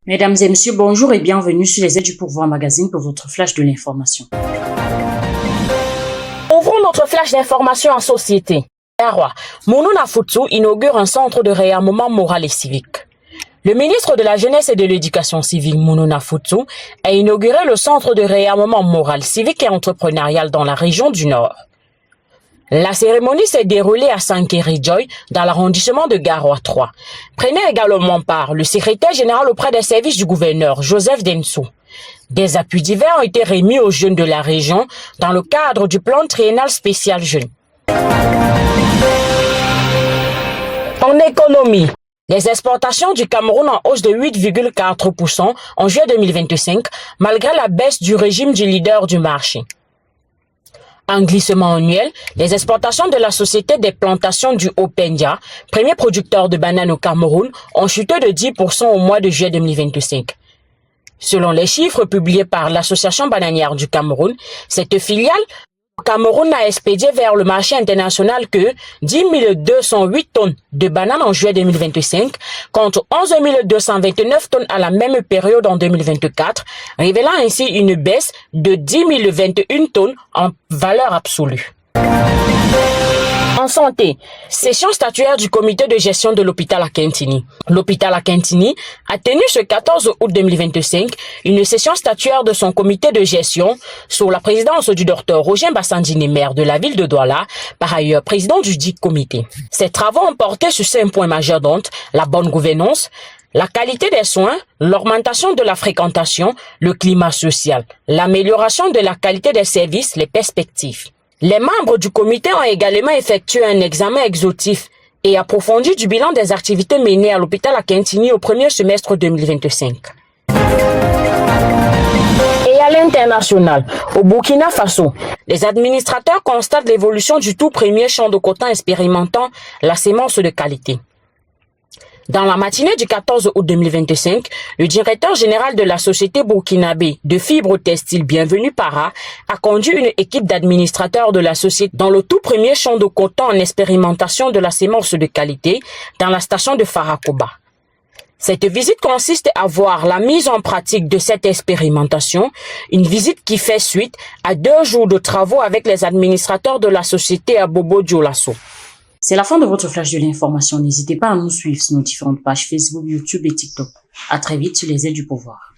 Mesdames et messieurs, bonjour et bienvenue sur les aides du pouvoir magazine pour votre flash de l'information. Ouvrons notre flash d'information en société. Garoua, Mounouna Foutsou inaugure un centre de réarmement moral et civique. Le ministre de la Jeunesse et de l'Éducation civile, Mounouna Foutsou, a inauguré le centre de réarmement moral, civique et entrepreneurial dans la région du Nord. La cérémonie s'est déroulée à Sankeri-Joy, dans l'arrondissement de Garoua 3. Prenait également part le secrétaire général auprès des services du gouverneur, Joseph Densou. Des appuis divers ont été remis aux jeunes de la région dans le cadre du plan triennal spécial jeunes. En économie, les exportations du Cameroun en hausse de 8,4% en juillet 2025, malgré la baisse du régime du leader du marché. En glissement annuel, les exportations de la Société des plantations du Haut-Pendia, premier producteur de bananes au Cameroun, ont chuté de 10% au mois de juillet 2025. Selon les chiffres publiés par l'Association bananière du Cameroun, cette filiale au Cameroun a expédié vers le marché international que 10 208 tonnes de bananes en juillet 2025 contre 11 229 tonnes à la même période en 2024, révélant ainsi une baisse de 10 021 tonnes en valeur absolue. En santé, session statuaire du comité de gestion de l'hôpital à Kintini. L'hôpital à Kintini a tenu ce 14 août 2025 une session statuaire de son comité de gestion sous la présidence du docteur Roger Bassandini, maire de la ville de Douala, par ailleurs président du dit comité. Ces travaux ont porté sur 5 points majeurs dont la bonne gouvernance, la qualité des soins, l'augmentation de la fréquentation, le climat social, l'amélioration de la qualité des services, les perspectives. Les membres du comité ont également effectué un examen exhaustif et approfondi du bilan des activités menées à l'hôpital à Kintini au premier semestre 2025. Et à l'international, au Burkina Faso, les administrateurs constatent l'évolution du tout premier champ de coton expérimentant la sémence de qualité. Dans la matinée du 14 août 2025, le directeur général de la société burkinabé de fibres textiles Bienvenue Para a conduit une équipe d'administrateurs de la société dans le tout premier champ de coton en expérimentation de la sémence de qualité dans la station de Farakoba. Cette visite consiste à voir la mise en pratique de cette expérimentation, une visite qui fait suite à 2 jours de travaux avec les administrateurs de la société à Bobo Dioulasso. C'est la fin de votre flash de l'information. N'hésitez pas à nous suivre sur nos différentes pages Facebook, YouTube et TikTok. À très vite sur les aides du pouvoir.